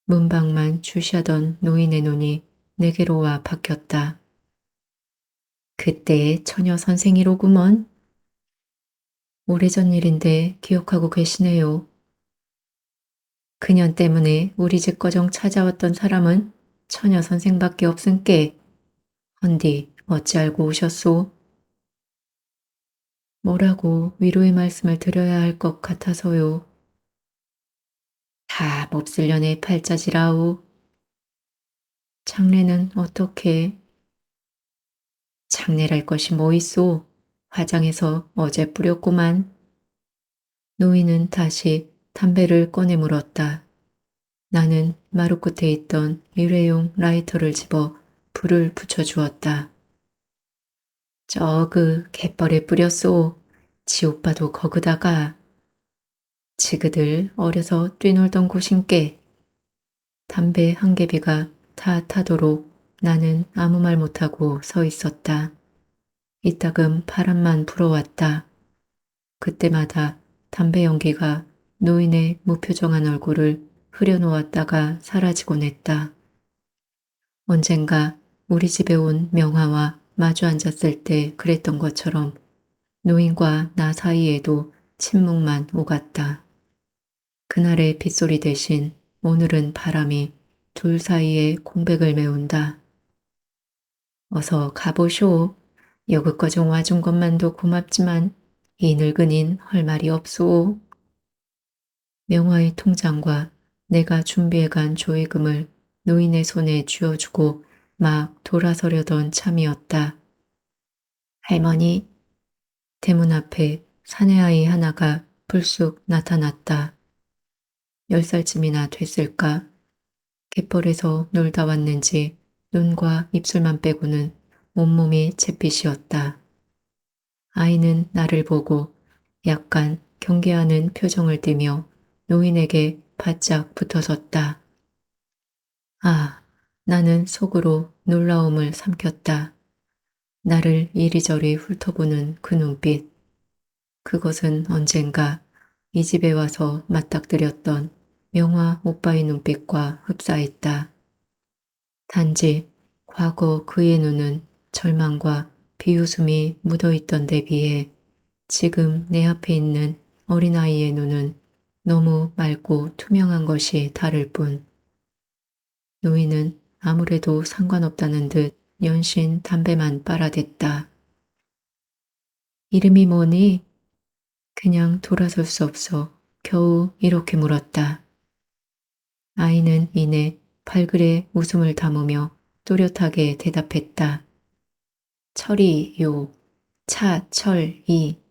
문방만 주시하던 노인의 눈이 내게로 와 박혔다. 그때의 처녀 선생이로구먼. 오래전 일인데 기억하고 계시네요. 그년 때문에 우리 집 거정 찾아왔던 사람은 처녀 선생밖에 없은께. 헌디 어찌 알고 오셨소? 뭐라고 위로의 말씀을 드려야 할 것 같아서요. 다 몹쓸 년의 팔자지라오. 장례는 어떻게? 장례랄 것이 뭐 있소? 화장해서 어제 뿌렸구만. 노인은 다시 담배를 꺼내 물었다. 나는 마루 끝에 있던 일회용 라이터를 집어 불을 붙여주었다. 저그 갯벌에 뿌렸소. 지 오빠도 거기다가. 지그들 어려서 뛰놀던 곳인께. 담배 한 개비가 다 타도록 나는 아무 말 못하고 서 있었다. 이따금 바람만 불어왔다. 그때마다 담배 연기가 노인의 무표정한 얼굴을 흐려놓았다가 사라지곤 했다. 언젠가 우리 집에 온 명화와 마주 앉았을 때 그랬던 것처럼 노인과 나 사이에도 침묵만 오갔다. 그날의 빗소리 대신 오늘은 바람이 둘 사이에 공백을 메운다. 어서 가보쇼. 여기까지 와준 것만도 고맙지만 이 늙은인 할 말이 없소. 명화의 통장과 내가 준비해간 조의금을 노인의 손에 쥐어주고 막 돌아서려던 참이었다. 할머니, 대문 앞에 사내아이 하나가 불쑥 나타났다. 10살쯤이나 됐을까? 갯벌에서 놀다 왔는지 눈과 입술만 빼고는 온몸이 잿빛이었다. 아이는 나를 보고 약간 경계하는 표정을 띠며 노인에게 바짝 붙어섰다. 아, 나는 속으로 놀라움을 삼켰다. 나를 이리저리 훑어보는 그 눈빛. 그것은 언젠가 이 집에 와서 맞닥뜨렸던 명화 오빠의 눈빛과 흡사했다. 단지 과거 그의 눈은 절망과 비웃음이 묻어있던 데 비해 지금 내 앞에 있는 어린아이의 눈은 너무 맑고 투명한 것이 다를 뿐. 노인은 아무래도 상관없다는 듯 연신 담배만 빨아댔다. 이름이 뭐니? 그냥 돌아설 수 없어 겨우 이렇게 물었다. 아이는 이내 발그레 웃음을 담으며 또렷하게 대답했다. 철이요. 차철이.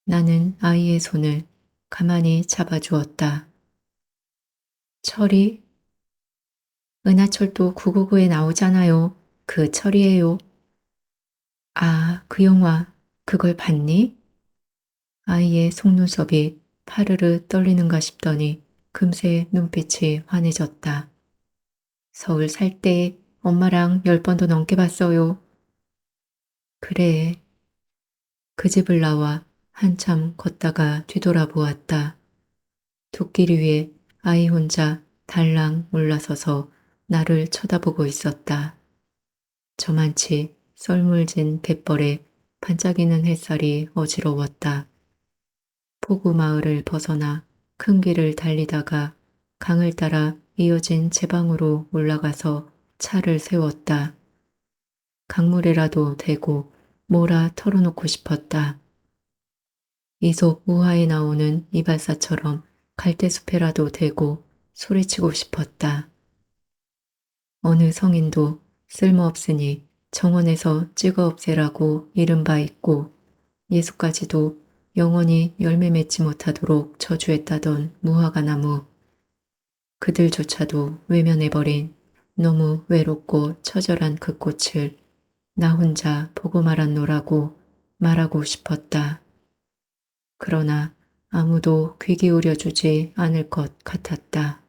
나는 아이의 손을 가만히 잡아주었다. 철이? 은하철도 999에 나오잖아요. 그 철이에요. 아, 그 영화 그걸 봤니? 아이의 속눈썹이 파르르 떨리는가 싶더니 금세 눈빛이 환해졌다. 서울 살 때 엄마랑 10번도 넘게 봤어요. 그래. 그 집을 나와 한참 걷다가 뒤돌아보았다. 도끼리 위에 아이 혼자 달랑 올라서서 나를 쳐다보고 있었다. 저만치 썰물진 갯벌에 반짝이는 햇살이 어지러웠다. 포구 마을을 벗어나 큰 길을 달리다가 강을 따라 이어진 제방으로 올라가서 차를 세웠다. 강물에라도 대고 몰아 털어놓고 싶었다. 이솝 우화에 나오는 이발사처럼 갈대숲에라도 대고 소리치고 싶었다. 어느 성인도 쓸모없으니 정원에서 찍어 없애라고 이른 바 있고 예수까지도 영원히 열매 맺지 못하도록 저주했다던 무화과 나무. 그들조차도 외면해버린 너무 외롭고 처절한 그 꽃을 나 혼자 보고 말았노라고 말하고 싶었다. 그러나 아무도 귀 기울여 주지 않을 것 같았다.